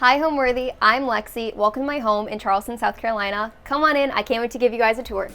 Hi Homeworthy, I'm Lexie. Welcome to my home in Charleston, South Carolina. Come on in, I can't wait to give you guys a tour.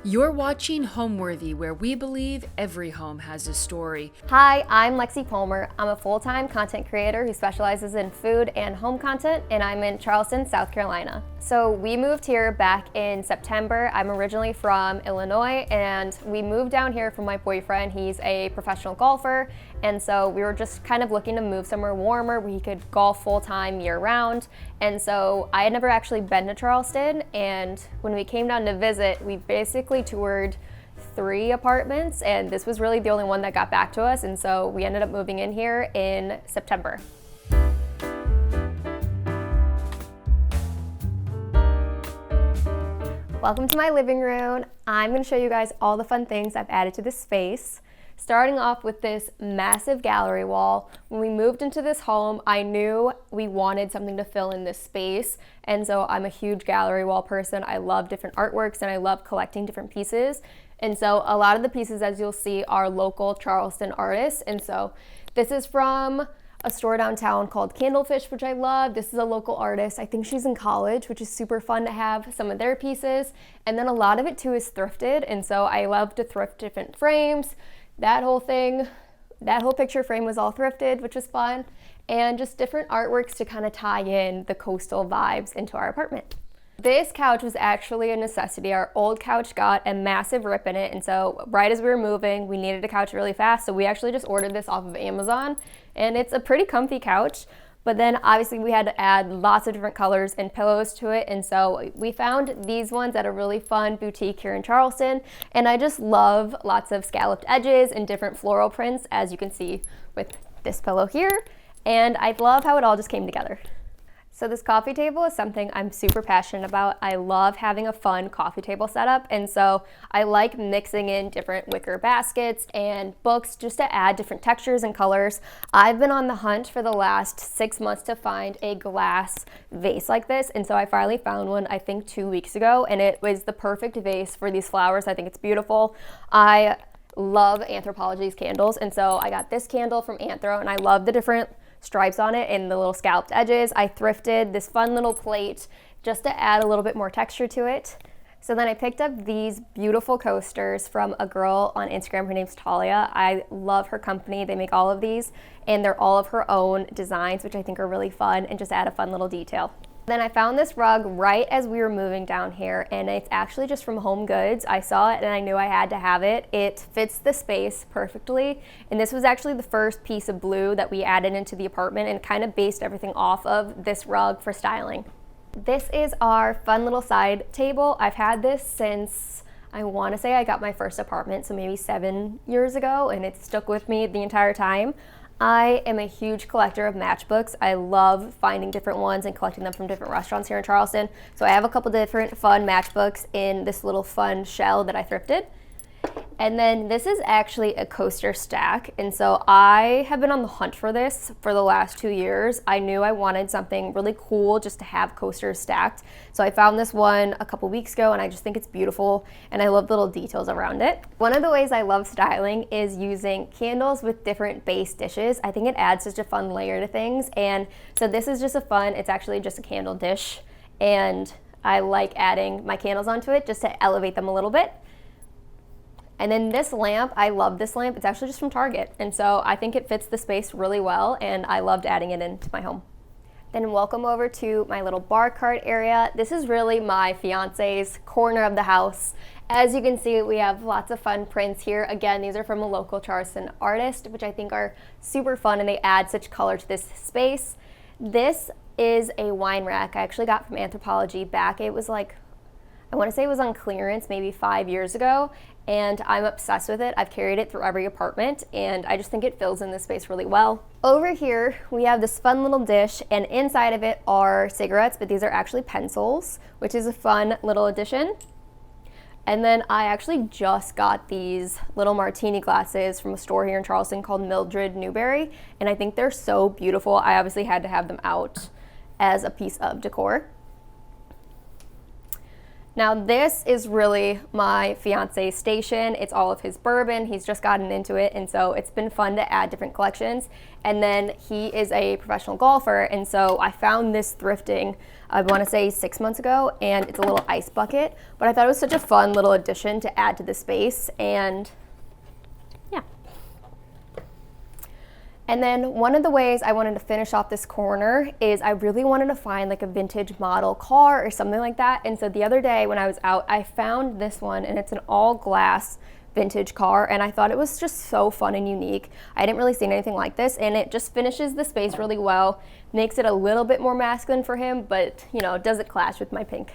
You're watching Homeworthy, where we believe every home has a story. Hi, I'm Lexie Palmer. I'm a full-time content creator who specializes in food and home content, and I'm in Charleston, South Carolina. So we moved here back in September. I'm originally from Illinois, and we moved down here from my boyfriend. He's a professional golfer, and so we were just kind of looking to move somewhere warmer where he could golf full-time year-round. And so I had never actually been to Charleston, and when we came down to visit, we basically toured 3 apartments, and this was really the only one that got back to us, and so we ended up moving in here in September. Welcome to my living room. I'm going to show you guys all the fun things I've added to this space. Starting off with this massive gallery wall. When we moved into this home, I knew we wanted something to fill in this space, and so I'm a huge gallery wall person. I love different artworks and I love collecting different pieces, and so a lot of the pieces, as you'll see, are local Charleston artists. And so this is from a store downtown called Candlefish, which I love. This is a local artist. I think she's in college, which is super fun to have some of their pieces. And then a lot of it too is thrifted, and so I love to thrift different frames. That whole picture frame was all thrifted, which was fun, and just different artworks to kind of tie in the coastal vibes into our apartment. This couch was actually a necessity. Our old couch got a massive rip in it, and so right as we were moving, we needed a couch really fast, so we actually just ordered this off of Amazon, and it's a pretty comfy couch. But then obviously we had to add lots of different colors and pillows to it, and so we found these ones at a really fun boutique here in Charleston, and I just love lots of scalloped edges and different floral prints, as you can see with this pillow here, and I love how it all just came together. So this coffee table is something I'm super passionate about. I love having a fun coffee table setup, and so I like mixing in different wicker baskets and books just to add different textures and colors. I've been on the hunt for the last 6 months to find a glass vase like this, and so I finally found one, I think 2 weeks ago, and it was the perfect vase for these flowers. I think it's beautiful. I love Anthropologie's candles, and so I got this candle from Anthro, and I love the different stripes on it and the little scalloped edges. I thrifted this fun little plate just to add a little bit more texture to it. So then I picked up these beautiful coasters from a girl on Instagram. Her name's Talia. I love her company. They make all of these, and they're all of her own designs, which I think are really fun and just add a fun little detail. Then I found this rug right as we were moving down here, and it's actually just from Home Goods. I saw it and I knew I had to have it. It fits the space perfectly, and this was actually the first piece of blue that we added into the apartment and kind of based everything off of this rug for styling. This is our fun little side table. I've had this since, I want to say I got my first apartment, so maybe 7 years ago, and it's stuck with me the entire time. I am a huge collector of matchbooks. I love finding different ones and collecting them from different restaurants here in Charleston. So I have a couple different fun matchbooks in this little fun shell that I thrifted. And then this is actually a coaster stack, and so I have been on the hunt for this for the last 2 years. I knew I wanted something really cool just to have coasters stacked. So I found this one a couple weeks ago, and I just think it's beautiful, and I love the little details around it. One of the ways I love styling is using candles with different base dishes. I think it adds such a fun layer to things, and so this is just it's actually just a candle dish, and I like adding my candles onto it just to elevate them a little bit. And then this lamp, I love this lamp. It's actually just from Target. And so I think it fits the space really well, and I loved adding it into my home. Then welcome over to my little bar cart area. This is really my fiance's corner of the house. As you can see, we have lots of fun prints here. Again, these are from a local Charleston artist, which I think are super fun, and they add such color to this space. This is a wine rack I actually got from Anthropologie back. It was like, I want to say it was on clearance maybe 5 years ago, and I'm obsessed with it. I've carried it through every apartment, and I just think it fills in this space really well. Over here, we have this fun little dish, and inside of it are cigarettes, but these are actually pencils, which is a fun little addition. And then I actually just got these little martini glasses from a store here in Charleston called Mildred Newberry, and I think they're so beautiful. I obviously had to have them out as a piece of decor. Now this is really my fiance's station. It's all of his bourbon. He's just gotten into it, and so it's been fun to add different collections. And then he is a professional golfer, and so I found this thrifting, I want to say 6 months ago, and it's a little ice bucket, but I thought it was such a fun little addition to add to the space, and yeah. And then one of the ways I wanted to finish off this corner is I really wanted to find like a vintage model car or something like that. And so the other day when I was out, I found this one, and it's an all glass vintage car, and I thought it was just so fun and unique. I didn't really see anything like this, and it just finishes the space really well, makes it a little bit more masculine for him, but you know, doesn't clash with my pink.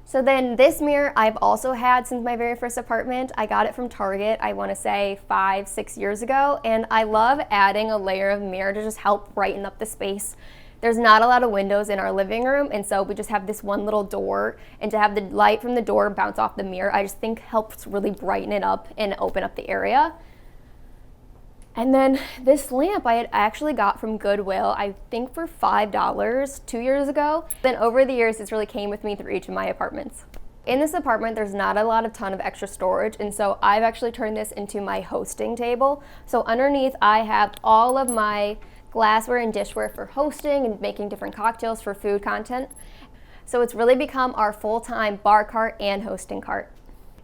So then this mirror I've also had since my very first apartment. I got it from Target, I want to say 5-6 years ago, and I love adding a layer of mirror to just help brighten up the space. There's not a lot of windows in our living room, and so we just have this one little door, and to have the light from the door bounce off the mirror, I just think helps really brighten it up and open up the area. And then this lamp I had actually got from Goodwill, I think for $5 2 years ago. Then over the years, it's really came with me through each of my apartments. In this apartment, there's not a ton of extra storage, and so I've actually turned this into my hosting table. So underneath, I have all of my glassware and dishware for hosting and making different cocktails for food content. So it's really become our full-time bar cart and hosting cart.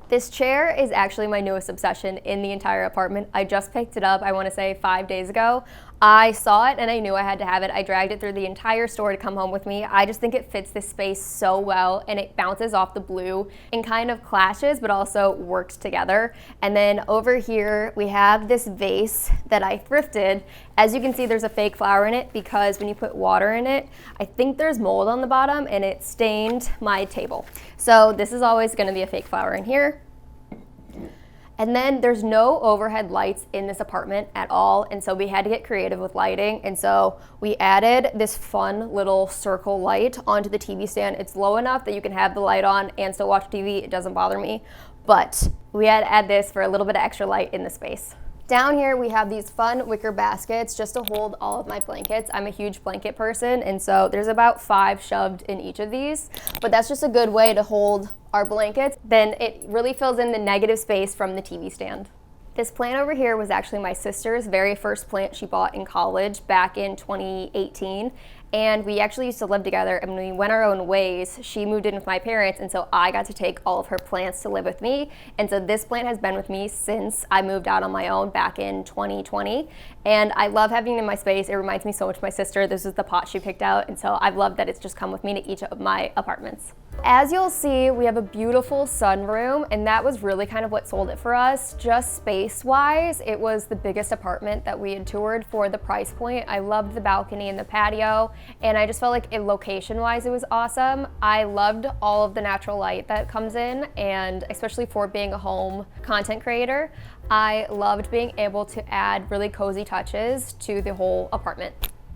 This chair is actually my newest obsession in the entire apartment. I just picked it up, I want to say 5 days ago. I saw it and I knew I had to have it. I dragged it through the entire store to come home with me. I just think it fits this space so well, and it bounces off the blue and kind of clashes but also works together. And then over here we have this vase that I thrifted. As you can see, there's a fake flower in it because when you put water in it, I think there's mold on the bottom and it stained my table. So this is always going to be a fake flower in here. And then there's no overhead lights in this apartment at all, and so we had to get creative with lighting, and so we added this fun little circle light onto the TV stand. It's low enough that you can have the light on and still watch TV. It doesn't bother me, but we had to add this for a little bit of extra light in the space. Down here we have these fun wicker baskets just to hold all of my blankets. I'm a huge blanket person, and so there's about 5 shoved in each of these, but that's just a good way to hold our blankets. Then it really fills in the negative space from the TV stand. This plant over here was actually my sister's very first plant she bought in college back in 2018. And we actually used to live together, and when we went our own ways, she moved in with my parents, and so I got to take all of her plants to live with me. And so this plant has been with me since I moved out on my own back in 2020. And I love having it in my space. It reminds me so much of my sister. This is the pot she picked out, and so I've loved that it's just come with me to each of my apartments. As you'll see, we have a beautiful sunroom, and that was really kind of what sold it for us. Just space-wise, it was the biggest apartment that we had toured for the price point. I loved the balcony and the patio, and I just felt like location-wise it was awesome. I loved all of the natural light that comes in, and especially for being a home content creator, I loved being able to add really cozy touches to the whole apartment.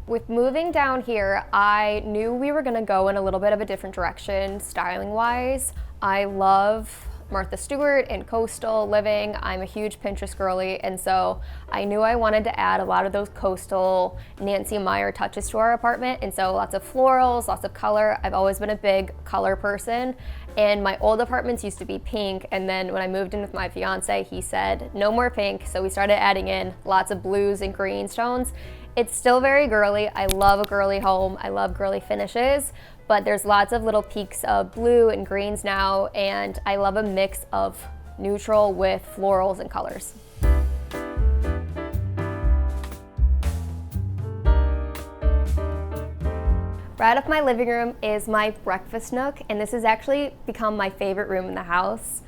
With moving down here, I knew we were gonna go in a little bit of a different direction styling-wise. I love Martha Stewart and coastal living. I'm a huge Pinterest girly, and so I knew I wanted to add a lot of those coastal Nancy Meyer touches to our apartment, and so lots of florals, lots of color. I've always been a big color person, and my old apartments used to be pink, and then when I moved in with my fiance, he said no more pink, so we started adding in lots of blues and greens tones. It's still very girly. I love a girly home. I love girly finishes, but there's lots of little peaks of blue and greens now, and I love a mix of neutral with florals and colors. Right up my living room is my breakfast nook, and this has actually become my favorite room in the house.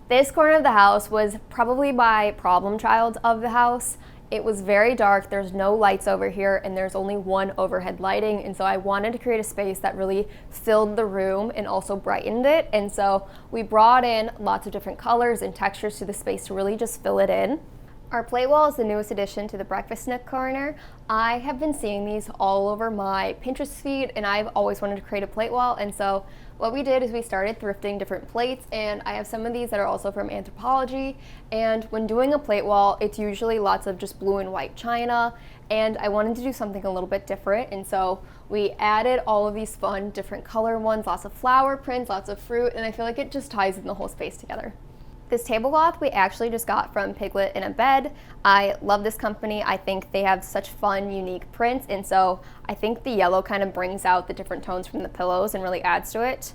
This corner of the house was probably my problem child of the house. It was very dark, there's no lights over here, and there's only one overhead lighting, and so I wanted to create a space that really filled the room and also brightened it, and so we brought in lots of different colors and textures to the space to really just fill it in. Our plate wall is the newest addition to the breakfast nook corner. I have been seeing these all over my Pinterest feed, and I've always wanted to create a plate wall, and so What we did is we started thrifting different plates, and I have some of these that are also from Anthropology. And when doing a plate wall, it's usually lots of just blue and white china, and I wanted to do something a little bit different, and so we added all of these fun different color ones, lots of flower prints, lots of fruit, and I feel like it just ties in the whole space together. This tablecloth we actually just got from Piglet in a Bed. I love this company. I think they have such fun, unique prints, and so I think the yellow kind of brings out the different tones from the pillows and really adds to it.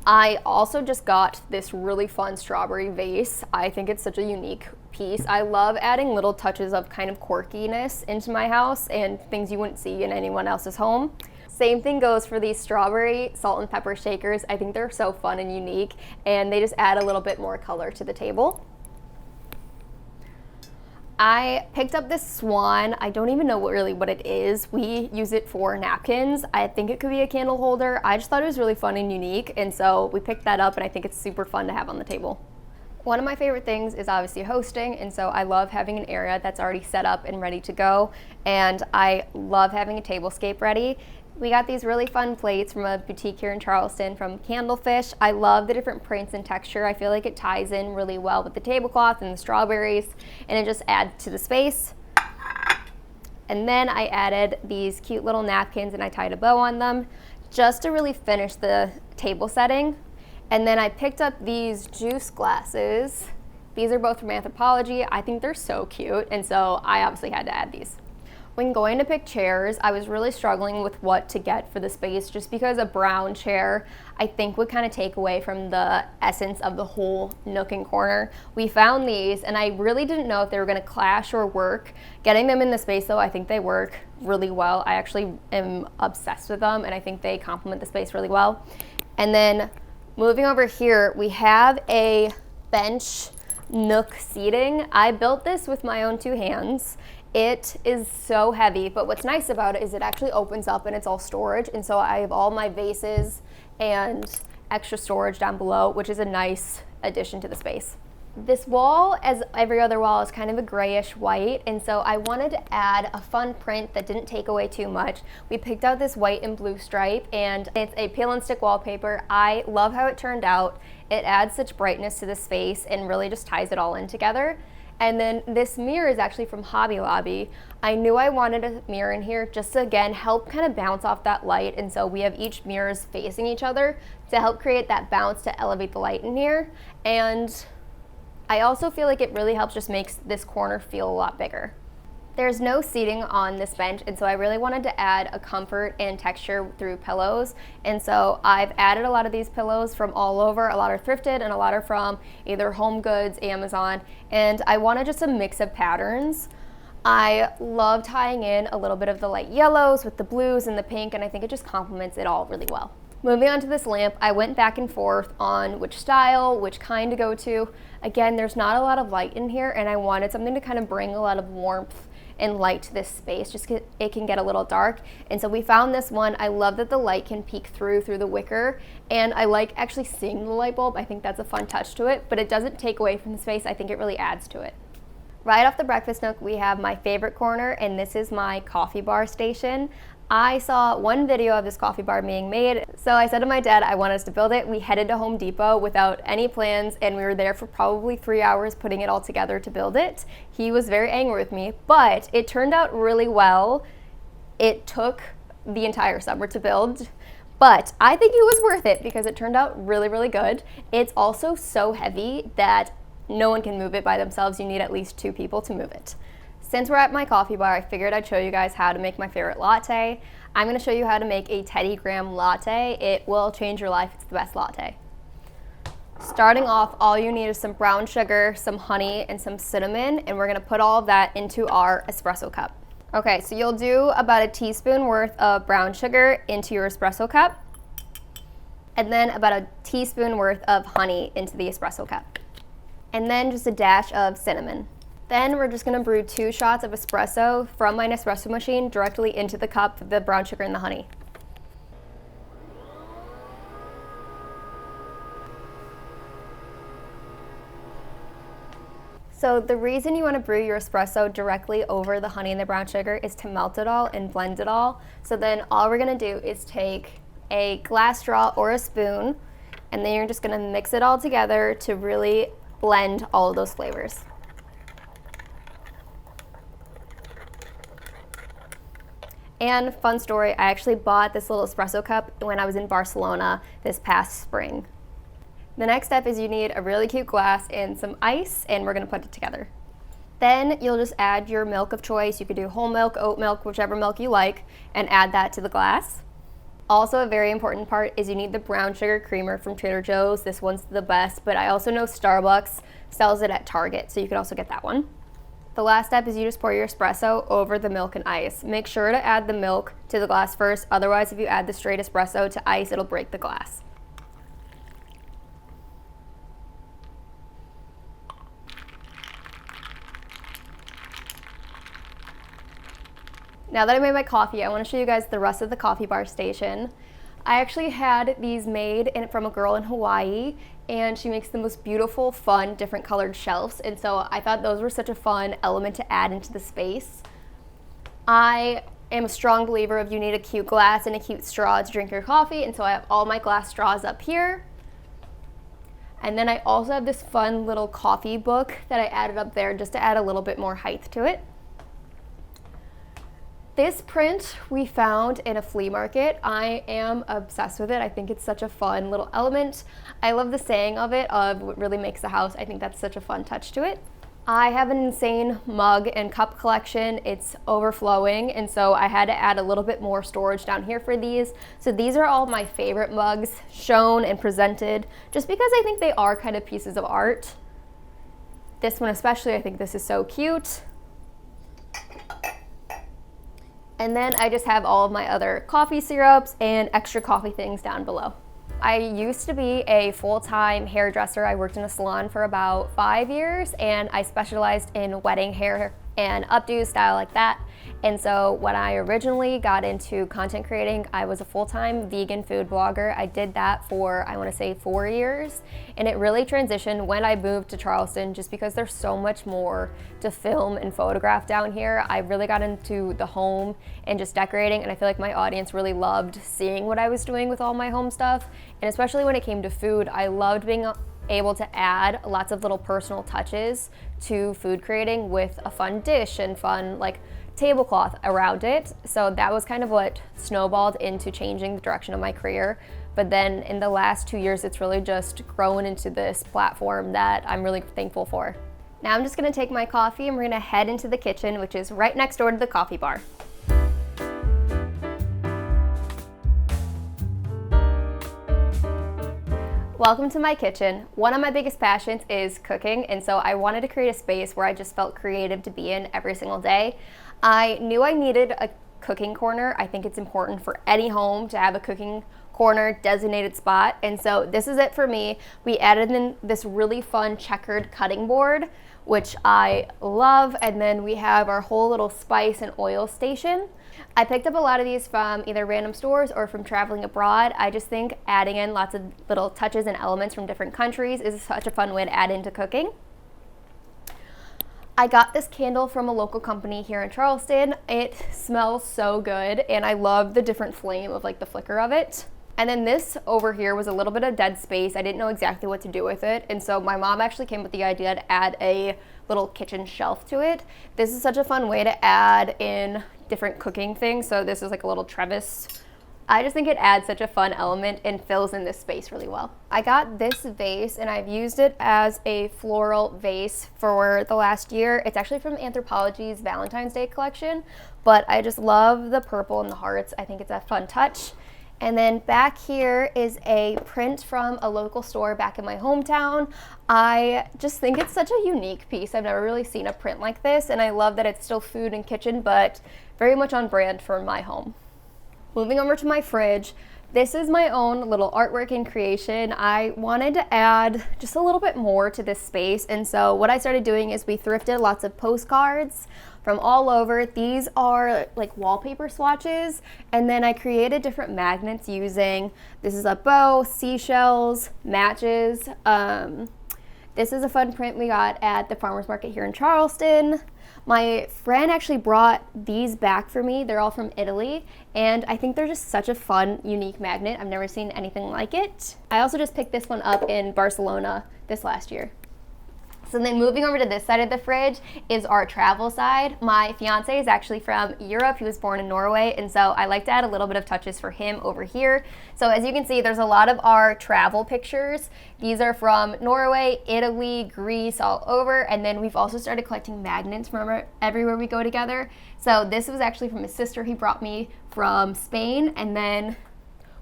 I also just got this really fun strawberry vase. I think it's such a unique piece. I love adding little touches of kind of quirkiness into my house and things you wouldn't see in anyone else's home. Same thing goes for these strawberry salt and pepper shakers. I think they're so fun and unique, and they just add a little bit more color to the table. I picked up this swan. I don't even know what it is. We use it for napkins. I think it could be a candle holder. I just thought it was really fun and unique, and so we picked that up, and I think it's super fun to have on the table. One of my favorite things is obviously hosting, and so I love having an area that's already set up and ready to go, and I love having a tablescape ready. We got these really fun plates from a boutique here in Charleston from Candlefish. I love the different prints and texture. I feel like it ties in really well with the tablecloth and the strawberries, and it just adds to the space. And then I added these cute little napkins and I tied a bow on them just to really finish the table setting. And then I picked up these juice glasses. These are both from Anthropology. I think they're so cute, and so I obviously had to add these. When going to pick chairs, I was really struggling with what to get for the space just because a brown chair I think would kind of take away from the essence of the whole nook and corner. We found these and I really didn't know if they were going to clash or work. Getting them in the space though, I think they work really well. I actually am obsessed with them and I think they complement the space really well. And then moving over here, we have a bench nook seating. I built this with my own two hands. It is so heavy, but what's nice about it is it actually opens up and it's all storage, and so I have all my vases and extra storage down below, which is a nice addition to the space. This wall, as every other wall, is kind of a grayish white, and so I wanted to add a fun print that didn't take away too much. We picked out this white and blue stripe, and it's a peel and stick wallpaper. I love how it turned out. It adds such brightness to the space and really just ties it all in together. And then this mirror is actually from Hobby Lobby. I knew I wanted a mirror in here just to, again, help kind of bounce off that light. And so we have each mirrors facing each other to help create that bounce to elevate the light in here. And I also feel like it really helps just makes this corner feel a lot bigger. There's no seating on this bench, and so I really wanted to add a comfort and texture through pillows. And so I've added a lot of these pillows from all over. A lot are thrifted and a lot are from either Home Goods, Amazon, and I wanted just a mix of patterns. I love tying in a little bit of the light yellows with the blues and the pink, and I think it just complements it all really well. Moving on to this lamp, I went back and forth on which style, which kind to go to. Again, there's not a lot of light in here, and I wanted something to kind of bring a lot of warmth and light to this space, just it can get a little dark. And so we found this one. I love that the light can peek through the wicker, and I like actually seeing the light bulb. I think that's a fun touch to it, but it doesn't take away from the space. I think it really adds to it. Right off the breakfast nook, we have my favorite corner, and this is my coffee bar station. I saw one video of this coffee bar being made, so I said to my dad I want us to build it. We headed to Home Depot without any plans, and we were there for probably 3 hours putting it all together to build it. He was very angry with me, but it turned out really well. It took the entire summer to build, but I think it was worth it because it turned out really, really good. It's also so heavy that no one can move it by themselves. You need at least 2 people to move it. Since we're at my coffee bar, I figured I'd show you guys how to make my favorite latte. I'm going to show you how to make a Teddy Graham latte. It will change your life. It's the best latte. Starting off, all you need is some brown sugar, some honey, and some cinnamon, and we're going to put all of that into our espresso cup. Okay, so you'll do about a teaspoon worth of brown sugar into your espresso cup, and then about a teaspoon worth of honey into the espresso cup, and then just a dash of cinnamon. Then we're just going to brew 2 shots of espresso from my Nespresso machine directly into the cup with the brown sugar and the honey. So the reason you want to brew your espresso directly over the honey and the brown sugar is to melt it all and blend it all. So then all we're going to do is take a glass straw or a spoon, and then you're just gonna mix it all together to really blend all of those flavors. And fun story, I actually bought this little espresso cup when I was in Barcelona this past spring. The next step is you need a really cute glass and some ice, and we're gonna put it together. Then you'll just add your milk of choice. You could do whole milk, oat milk, whichever milk you like, and add that to the glass. Also, a very important part is you need the brown sugar creamer from Trader Joe's. This one's the best, but I also know Starbucks sells it at Target, so you could also get that one. The last step is you just pour your espresso over the milk and ice. Make sure to add the milk to the glass first, otherwise if you add the straight espresso to ice, it'll break the glass. Now that I made my coffee, I want to show you guys the rest of the coffee bar station. I actually had these made from a girl in Hawaii, and she makes the most beautiful, fun, different colored shelves, and so I thought those were such a fun element to add into the space. I am a strong believer of you need a cute glass and a cute straw to drink your coffee, and so I have all my glass straws up here. And then I also have this fun little coffee book that I added up there just to add a little bit more height to it. This print we found in a flea market. I am obsessed with it. I think it's such a fun little element. I love the saying of it, of what really makes a house. I think that's such a fun touch to it. I have an insane mug and cup collection. It's overflowing, and so I had to add a little bit more storage down here for these. So these are all my favorite mugs shown and presented, just because I think they are kind of pieces of art. This one especially, I think this is so cute. And then I just have all of my other coffee syrups and extra coffee things down below. I used to be a full-time hairdresser. I worked in a salon for about 5 years, and I specialized in wedding hair and updo style like that. And so when I originally got into content creating, I was a full-time vegan food blogger. I did that for, I want to say, 4 years, and it really transitioned when I moved to Charleston, just because there's so much more to film and photograph down here. I really got into the home and just decorating, and I feel like my audience really loved seeing what I was doing with all my home stuff. And especially when it came to food, I loved being able to add lots of little personal touches to food creating with a fun dish and fun like tablecloth around it. So that was kind of what snowballed into changing the direction of my career. But then in the last 2 years, it's really just grown into this platform that I'm really thankful for. Now I'm just gonna take my coffee and we're gonna head into the kitchen, which is right next door to the coffee bar. Welcome to my kitchen. One of my biggest passions is cooking, and so I wanted to create a space where I just felt creative to be in every single day. I knew I needed a cooking corner. I think it's important for any home to have a cooking corner designated spot, and so this is it for me. We added in this really fun checkered cutting board, which I love, and then we have our whole little spice and oil station. I picked up a lot of these from either random stores or from traveling abroad. I just think adding in lots of little touches and elements from different countries is such a fun way to add into cooking. I got this candle from a local company here in Charleston. It smells so good, and I love the different flame of like the flicker of it. And then this over here was a little bit of dead space. I didn't know exactly what to do with it, and so my mom actually came with the idea to add a little kitchen shelf to it. This is such a fun way to add in different cooking things. So this is like a little trellis. I just think it adds such a fun element and fills in this space really well. I got this vase and I've used it as a floral vase for the last year. It's actually from Anthropologie's Valentine's Day collection, but I just love the purple and the hearts. I think it's a fun touch. And then back here is a print from a local store back in my hometown. I just think it's such a unique piece. I've never really seen a print like this, and I love that it's still food and kitchen, but very much on brand for my home. Moving over to my fridge, this is my own little artwork and creation. I wanted to add just a little bit more to this space, and so what I started doing is we thrifted lots of postcards from all over. These are like wallpaper swatches, and then I created different magnets using, this is a bow, seashells, matches, This is a fun print we got at the farmer's market here in Charleston. My friend actually brought these back for me. They're all from Italy, and I think they're just such a fun, unique magnet. I've never seen anything like it. I also just picked this one up in Barcelona this last year. So then moving over to this side of the fridge is our travel side. My fiance is actually from Europe. He was born in Norway, and so I like to add a little bit of touches for him over here. So as you can see, there's a lot of our travel pictures. These are from Norway, Italy, Greece, all over, and then we've also started collecting magnets from everywhere we go together. So this was actually from his sister. He brought me from Spain, and then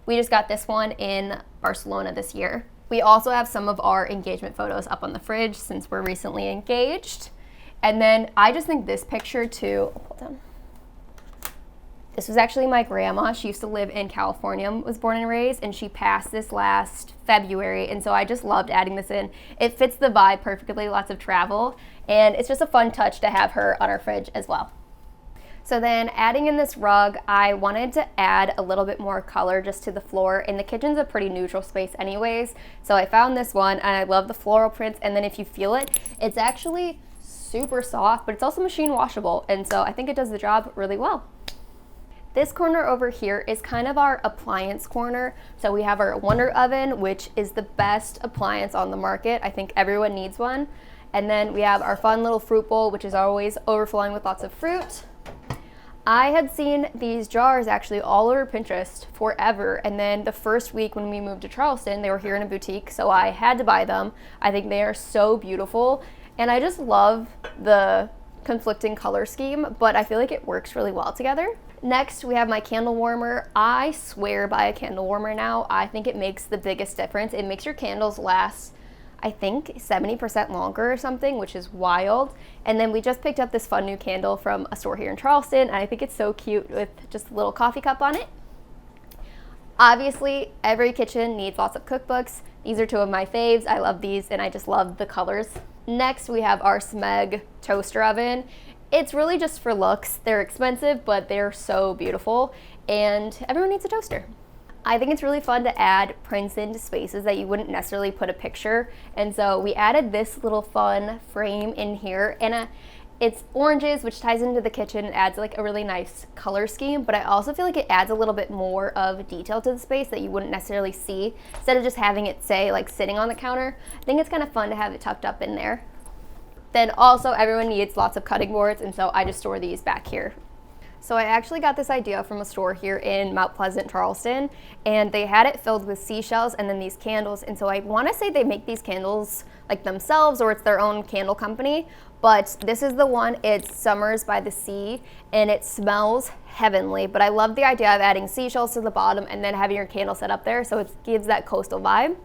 we just got this one in Barcelona this year. We also have some of our engagement photos up on the fridge since we're recently engaged. And then I just think this picture too, hold on. This was actually my grandma. She used to live in California, was born and raised, and she passed this last February. And so I just loved adding this in. It fits the vibe perfectly, lots of travel. And it's just a fun touch to have her on our fridge as well. So then adding in this rug, I wanted to add a little bit more color just to the floor, and the kitchen's a pretty neutral space anyways. So I found this one, and I love the floral prints, and then if you feel it, it's actually super soft, but it's also machine washable, and so I think it does the job really well. This corner over here is kind of our appliance corner. So we have our Wonder Oven, which is the best appliance on the market. I think everyone needs one. And then we have our fun little fruit bowl, which is always overflowing with lots of fruit. I had seen these jars actually all over Pinterest forever, and then the first week when we moved to Charleston, they were here in a boutique, so I had to buy them. I think they are so beautiful, and I just love the conflicting color scheme, but I feel like it works really well together. Next, we have my candle warmer. I swear by a candle warmer now. I think it makes the biggest difference. It makes your candles last, I think 70% longer or something, which is wild. And then we just picked up this fun new candle from a store here in Charleston, and I think it's so cute with just a little coffee cup on it. Obviously, every kitchen needs lots of cookbooks. These are two of my faves. I love these, and I just love the colors. Next, we have our Smeg toaster oven. It's really just for looks. They're expensive, but they're so beautiful, and everyone needs a toaster. I think it's really fun to add prints into spaces that you wouldn't necessarily put a picture, and so we added this little fun frame in here, and it's oranges, which ties into the kitchen and adds like a really nice color scheme, but I also feel like it adds a little bit more of detail to the space that you wouldn't necessarily see instead of just having it say like sitting on the counter. I think it's kind of fun to have it tucked up in there. Then also everyone needs lots of cutting boards, and so I just store these back here. So I actually got this idea from a store here in Mount Pleasant, Charleston, and they had it filled with seashells and then these candles. And so I want to say they make these candles like themselves, or it's their own candle company, but this is the one. It's Summers by the Sea, and it smells heavenly. But I love the idea of adding seashells to the bottom and then having your candle set up there, so it gives that coastal vibe.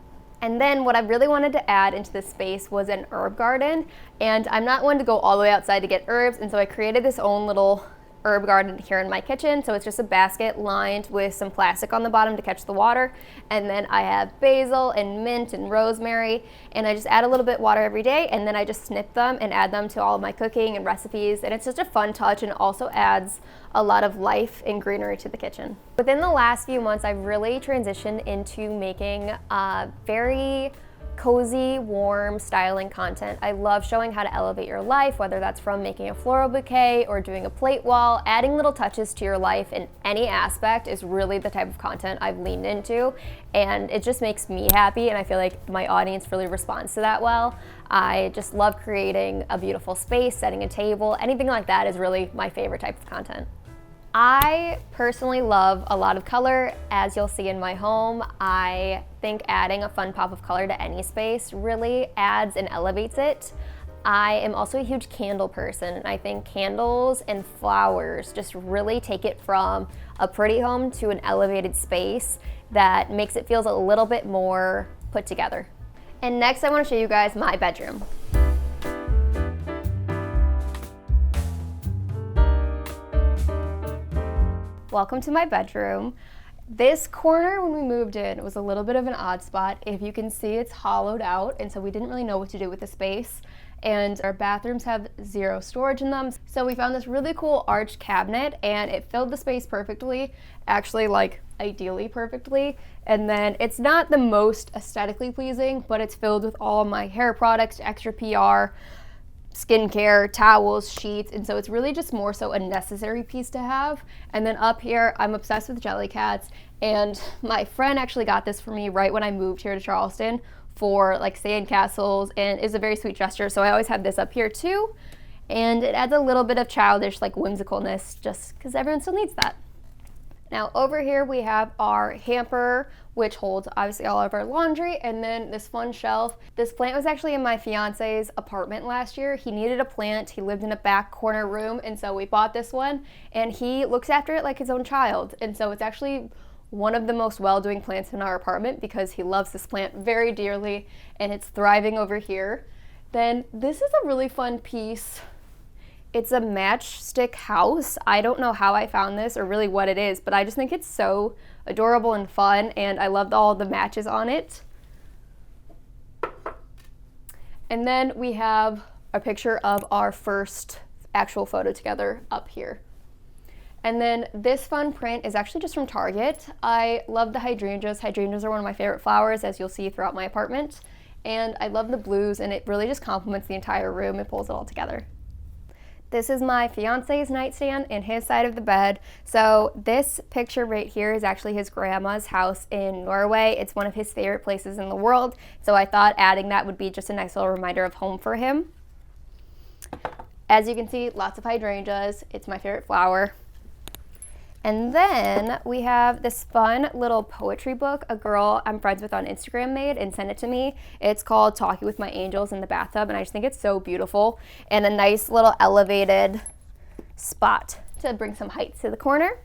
And then what I really wanted to add into this space was an herb garden, and I'm not one to go all the way outside to get herbs, and so I created this own little herb garden here in my kitchen. So it's just a basket lined with some plastic on the bottom to catch the water, and then I have basil and mint and rosemary, and I just add a little bit water every day, and then I just snip them and add them to all of my cooking and recipes, and it's just a fun touch, and also adds a lot of life and greenery to the kitchen. Within the last few months, I've really transitioned into making very cozy, warm styling content. I love showing how to elevate your life, whether that's from making a floral bouquet or doing a plate wall. Adding little touches to your life in any aspect is really the type of content I've leaned into, and it just makes me happy, and I feel like my audience really responds to that well. I just love creating a beautiful space, setting a table, anything like that is really my favorite type of content. I personally love a lot of color, as you'll see in my home. I think adding a fun pop of color to any space really adds and elevates it. I am also a huge candle person, and I think candles and flowers just really take it from a pretty home to an elevated space that makes it feel a little bit more put together. And next I want to show you guys my bedroom. Welcome to my bedroom. This corner when we moved in was a little bit of an odd spot. If you can see, it's hollowed out, and so we didn't really know what to do with the space. And our bathrooms have zero storage in them. So we found this really cool arched cabinet, and it filled the space perfectly, actually like ideally perfectly. And then it's not the most aesthetically pleasing, but it's filled with all my hair products, extra PR, skincare, towels, sheets, and so it's really just more so a necessary piece to have. And then up here, I'm obsessed with jelly cats, and my friend actually got this for me right when I moved here to Charleston for like sand castles, and it's a very sweet gesture, so I always have this up here too, and it adds a little bit of childish like whimsicalness just because everyone still needs that. Now over here we have our hamper, which holds obviously all of our laundry, and then this fun shelf. This plant was actually in my fiance's apartment last year. He needed a plant. He lived in a back corner room, and so we bought this one, and he looks after it like his own child. And so it's actually one of the most well-doing plants in our apartment because he loves this plant very dearly, and it's thriving over here. Then this is a really fun piece. It's a matchstick house. I don't know how I found this or really what it is, but I just think it's so adorable and fun, and I loved all the matches on it. And then we have a picture of our first actual photo together up here. And then this fun print is actually just from Target. I love the hydrangeas. Hydrangeas are one of my favorite flowers, as you'll see throughout my apartment. And I love the blues, and it really just complements the entire room. It pulls it all together. This is my fiance's nightstand and his side of the bed. So this picture right here is actually his grandma's house in Norway. It's one of his favorite places in the world. So I thought adding that would be just a nice little reminder of home for him. As you can see, lots of hydrangeas. It's my favorite flower. And then we have this fun little poetry book a girl I'm friends with on Instagram made and sent it to me. It's called Talking with My Angels in the Bathtub, and I just think it's so beautiful, and a nice little elevated spot to bring some height to the corner.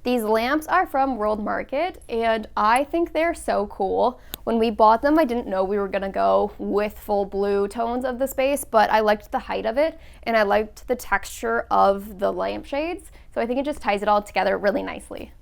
These lamps are from World Market, and I think they're so cool. When we bought them, I didn't know we were gonna go with full blue tones of the space, but I liked the height of it, and I liked the texture of the lampshades, so I think it just ties it all together really nicely.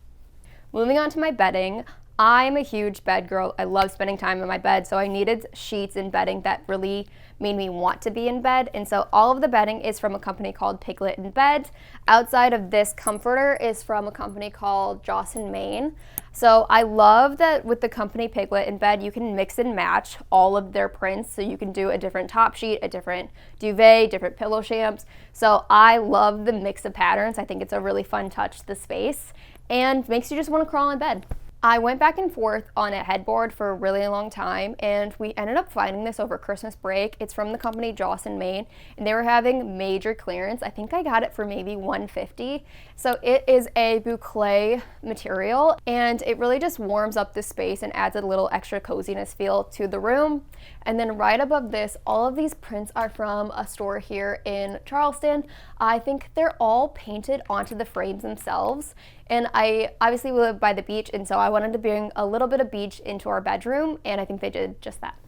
Moving on to my bedding, I'm a huge bed girl. I love spending time in my bed, so I needed sheets and bedding that really made me want to be in bed, and so all of the bedding is from a company called Piglet in Bed. Outside of this comforter is from a company called Joss & Main. So I love that with the company Piglet in Bed, you can mix and match all of their prints, so you can do a different top sheet, a different duvet, different pillow shams. So I love the mix of patterns. I think it's a really fun touch to the space and makes you just want to crawl in bed. I went back and forth on a headboard for a really long time, and we ended up finding this over Christmas break. It's from the company Joss & Main, and they were having major clearance. I think I got it for maybe $150. So it is a boucle material, and it really just warms up the space and adds a little extra coziness feel to the room. And then right above this, all of these prints are from a store here in Charleston. I think they're all painted onto the frames themselves. And I obviously live by the beach, and so I wanted to bring a little bit of beach into our bedroom, and I think they did just that.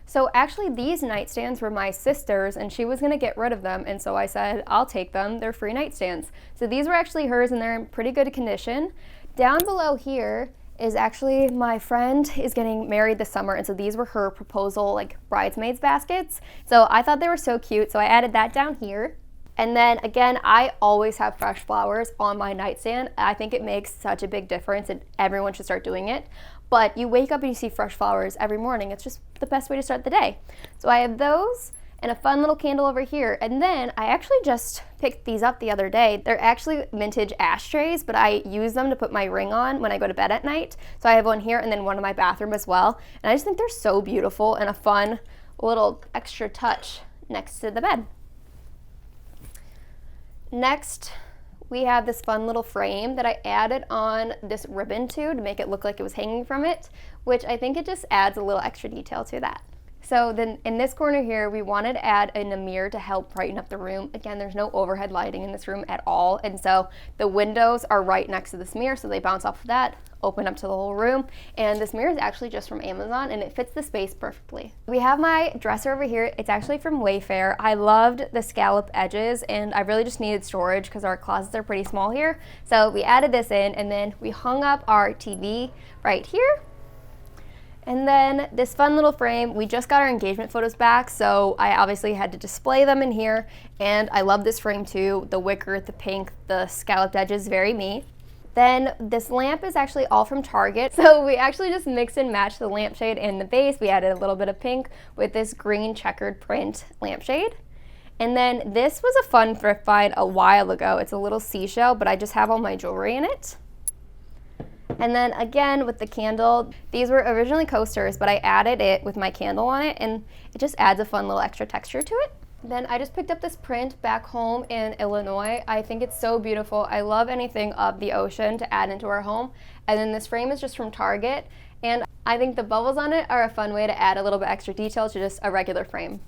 So actually these nightstands were my sister's, and she was gonna get rid of them, and so I said, I'll take them, they're free nightstands. So these were actually hers, and they're in pretty good condition. Down below here is actually my friend is getting married this summer, and so these were her proposal like bridesmaids baskets. So I thought they were so cute, so I added that down here. And then again, I always have fresh flowers on my nightstand. I think it makes such a big difference, and everyone should start doing it. But you wake up and you see fresh flowers every morning. It's just the best way to start the day. So I have those and a fun little candle over here. And then I actually just picked these up the other day. They're actually vintage ashtrays, but I use them to put my ring on when I go to bed at night. So I have one here and then one in my bathroom as well. And I just think they're so beautiful and a fun little extra touch next to the bed. Next, we have this fun little frame that I added on this ribbon to make it look like it was hanging from it, which I think it just adds a little extra detail to that. So then in this corner here, we wanted to add in a mirror to help brighten up the room. Again, there's no overhead lighting in this room at all. And so the windows are right next to this mirror, so they bounce off of that, open up to the whole room. And this mirror is actually just from Amazon, and it fits the space perfectly. We have my dresser over here. It's actually from Wayfair. I loved the scallop edges, and I really just needed storage because our closets are pretty small here. So we added this in, and then we hung up our TV right here. And then this fun little frame, we just got our engagement photos back, so I obviously had to display them in here. And I love this frame too. The wicker, the pink, the scalloped edges, very me. Then this lamp is actually all from Target. So we actually just mixed and matched the lampshade and the base. We added a little bit of pink with this green checkered print lampshade. And then this was a fun thrift find a while ago. It's a little seashell, but I just have all my jewelry in it. And then again with the candle, these were originally coasters, but I added it with my candle on it, and it just adds a fun little extra texture to it. Then I just picked up this print back home in Illinois. I think it's so beautiful. I love anything of the ocean to add into our home. And then this frame is just from Target, and I think the bubbles on it are a fun way to add a little bit extra detail to just a regular frame.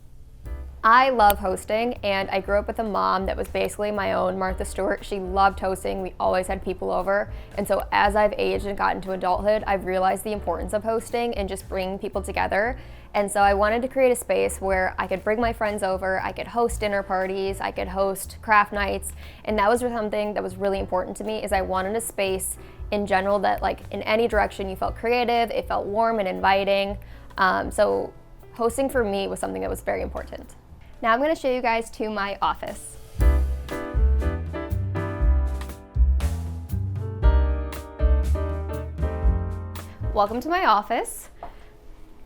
I love hosting, and I grew up with a mom that was basically my own Martha Stewart. She loved hosting. We always had people over. And so as I've aged and gotten to adulthood, I've realized the importance of hosting and just bringing people together. And so I wanted to create a space where I could bring my friends over, I could host dinner parties, I could host craft nights. And that was something that was really important to me, is I wanted a space in general that, like, in any direction you felt creative, it felt warm and inviting. So hosting for me was something that was very important. Now I'm going to show you guys to my office. Welcome to my office.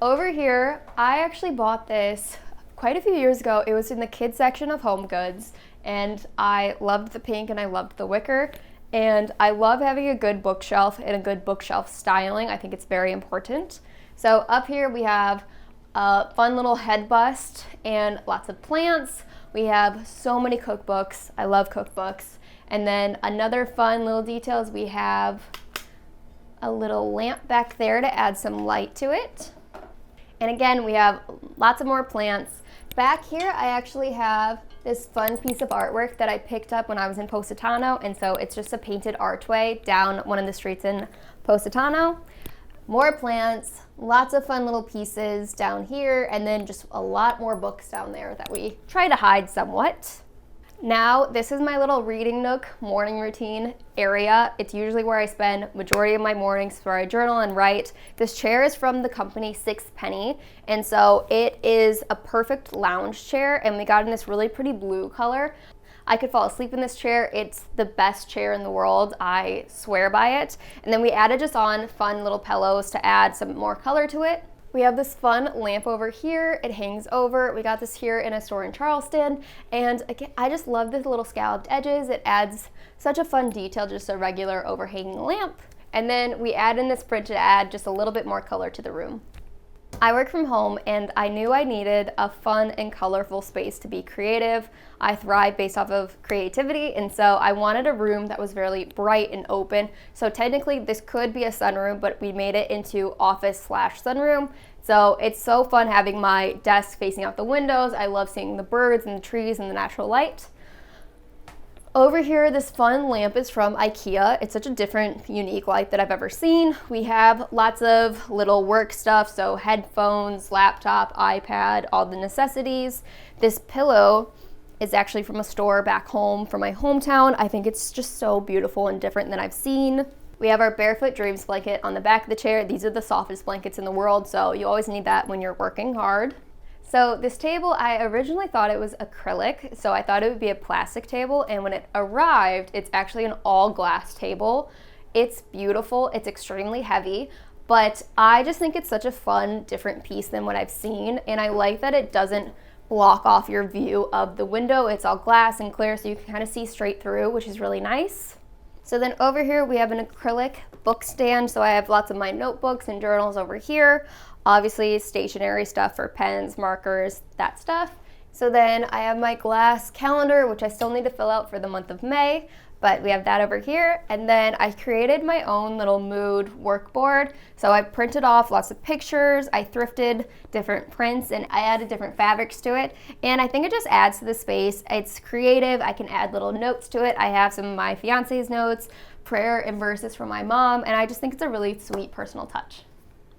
Over here, I actually bought this quite a few years ago. It was in the kids section of Home Goods, and I loved the pink and I loved the wicker. And I love having a good bookshelf and a good bookshelf styling. I think it's very important. So up here we have a fun little head bust and lots of plants. We have so many cookbooks. I love cookbooks. And then another fun little detail is we have a little lamp back there to add some light to it. And again, we have lots of more plants. Back here, I actually have this fun piece of artwork that I picked up when I was in Positano. And so it's just a painted archway down one of the streets in Positano. More plants, lots of fun little pieces down here, and then just a lot more books down there that we try to hide somewhat. Now, this is my little reading nook morning routine area. It's usually where I spend majority of my mornings, where I journal and write. This chair is from the company Sixpenny, and so it is a perfect lounge chair, and we got in this really pretty blue color. I could fall asleep in this chair. It's the best chair in the world. I swear by it. And then we added just on fun little pillows to add some more color to it. We have this fun lamp over here. It hangs over. We got this here in a store in Charleston. And again, I just love the little scalloped edges. It adds such a fun detail, just a regular overhanging lamp. And then we add in this print to add just a little bit more color to the room. I work from home, and I knew I needed a fun and colorful space to be creative. I thrive based off of creativity, and so I wanted a room that was very bright and open. So technically this could be a sunroom, but we made it into office/sunroom. So it's so fun having my desk facing out the windows. I love seeing the birds and the trees and the natural light. Over here, this fun lamp is from IKEA. It's such a different, unique light that I've ever seen. We have lots of little work stuff, so headphones, laptop, iPad, all the necessities. This pillow is actually from a store back home from my hometown. I think it's just so beautiful and different than I've seen. We have our Barefoot Dreams blanket on the back of the chair. These are the softest blankets in the world, so you always need that when you're working hard. So this table, I originally thought it was acrylic, so I thought it would be a plastic table, and when it arrived, it's actually an all glass table. It's beautiful, it's extremely heavy, but I just think it's such a fun, different piece than what I've seen, and I like that it doesn't block off your view of the window. It's all glass and clear, so you can kind of see straight through, which is really nice. So then over here, we have an acrylic book stand, so I have lots of my notebooks and journals over here. Obviously, stationery stuff for pens, markers, that stuff. So then I have my glass calendar, which I still need to fill out for the month of May. but we have that over here. And then I created my own little mood work board. So I printed off lots of pictures, I thrifted different prints, and I added different fabrics to it. And I think it just adds to the space. It's creative, I can add little notes to it. I have some of my fiance's notes, prayer and verses from my mom, and I just think it's a really sweet personal touch.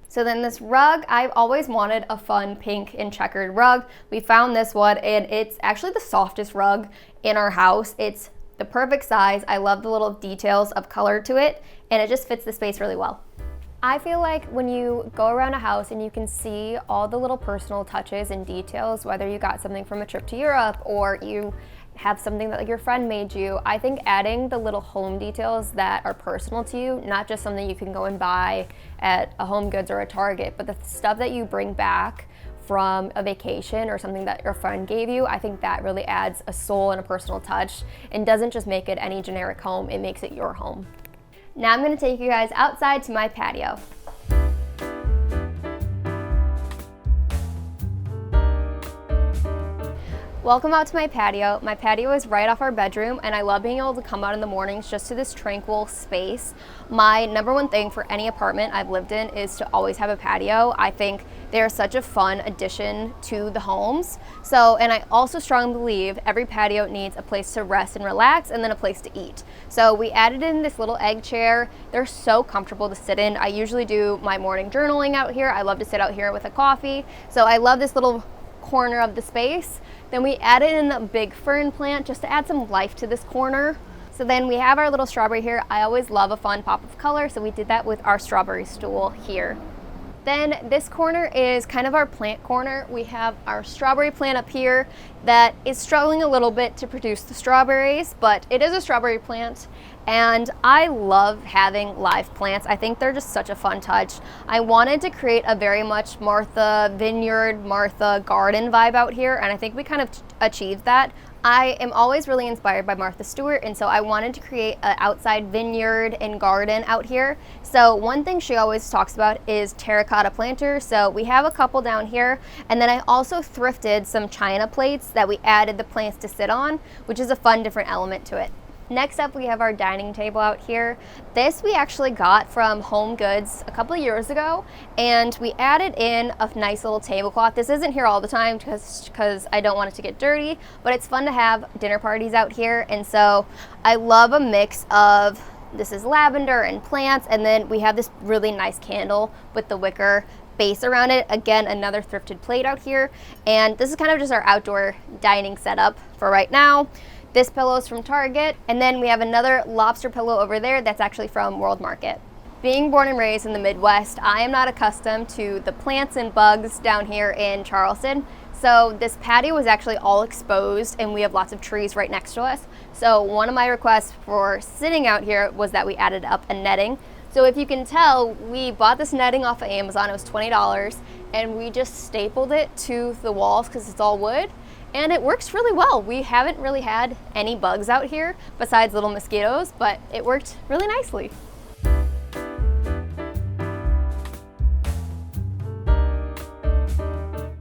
So then this rug, I've always wanted a fun pink and checkered rug. We found this one, and it's actually the softest rug in our house. It's the perfect size. I love the little details of color to it, and it just fits the space really well. I feel like when you go around a house and you can see all the little personal touches and details, whether you got something from a trip to Europe or you have something that like your friend made you, I think adding the little home details that are personal to you, not just something you can go and buy at a Home Goods or a Target, but the stuff that you bring back from a vacation or something that your friend gave you, I think that really adds a soul and a personal touch and doesn't just make it any generic home, it makes it your home. Now I'm gonna take you guys outside to my patio. Welcome out to my patio. My patio is right off our bedroom, and I love being able to come out in the mornings just to this tranquil space. My number one thing for any apartment I've lived in is to always have a patio. I think they're such a fun addition to the homes. And I also strongly believe every patio needs a place to rest and relax and then a place to eat. So we added in this little egg chair. They're so comfortable to sit in. I usually do my morning journaling out here. I love to sit out here with a coffee. So I love this little corner of the space. Then we added in a big fern plant just to add some life to this corner. So then we have our little strawberry here. I always love a fun pop of color, so we did that with our strawberry stool here. Then this corner is kind of our plant corner. We have our strawberry plant up here that is struggling a little bit to produce the strawberries, but it is a strawberry plant. And I love having live plants. I think they're just such a fun touch. I wanted to create a very much Martha Vineyard, Martha Garden vibe out here, and I think we kind of achieved that. I am always really inspired by Martha Stewart, and so I wanted to create an outside vineyard and garden out here. So one thing she always talks about is terracotta planters. So we have a couple down here, and then I also thrifted some china plates that we added the plants to sit on, which is a fun different element to it. Next up, we have our dining table out here. This we actually got from Home Goods a couple of years ago, and we added in a nice little tablecloth. This isn't here all the time because I don't want it to get dirty, but it's fun to have dinner parties out here, and so I love a mix of, this is lavender and plants, and then we have this really nice candle with the wicker base around it. Again, another thrifted plate out here, and this is kind of just our outdoor dining setup for right now. This pillow is from Target, and then we have another lobster pillow over there that's actually from World Market. Being born and raised in the Midwest, I am not accustomed to the plants and bugs down here in Charleston. So this patio was actually all exposed, and we have lots of trees right next to us. So one of my requests for sitting out here was that we added up a netting. So if you can tell, we bought this netting off of Amazon. It was $20, and we just stapled it to the walls because it's all wood. And it works really well. We haven't really had any bugs out here besides little mosquitoes, but it worked really nicely.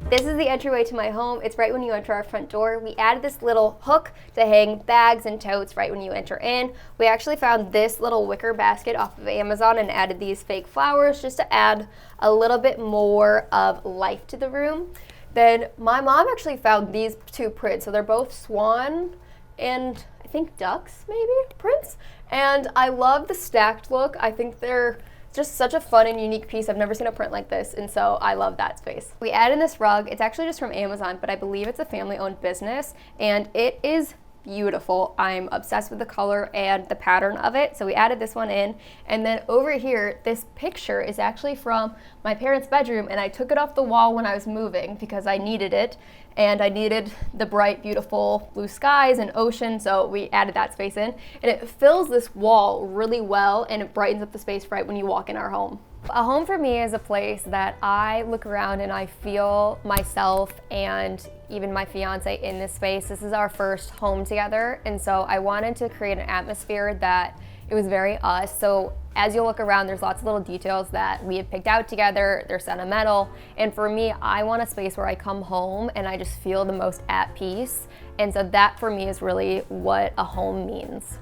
This is the entryway to my home. It's right when you enter our front door. We added this little hook to hang bags and totes right when you enter in. We actually found this little wicker basket off of Amazon and added these fake flowers just to add a little bit more of life to the room. Then my mom actually found these two prints. So they're both swan and I think ducks maybe prints. And I love the stacked look. I think they're just such a fun and unique piece. I've never seen a print like this, and so I love that space. We added this rug. It's actually just from Amazon, but I believe it's a family-owned business, and it is beautiful. I'm obsessed with the color and the pattern of it, so we added this one in. And then over here, this picture is actually from my parents' bedroom, and I took it off the wall when I was moving because I needed it, and I needed the bright, beautiful blue skies and ocean, so we added that space in. And it fills this wall really well, and it brightens up the space right when you walk in our home. A home for me is a place that I look around and I feel myself and even my fiance in this space. This is our first home together, and so I wanted to create an atmosphere that it was very us. So as you look around, there's lots of little details that we have picked out together. They're sentimental, and for me, I want a space where I come home and I just feel the most at peace. And so that for me is really what a home means.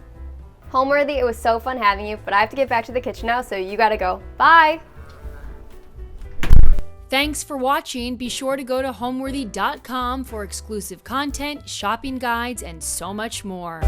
Homeworthy, it was so fun having you, but I have to get back to the kitchen now, so you gotta go. Bye! Thanks for watching. Be sure to go to homeworthy.com for exclusive content, shopping guides, and so much more.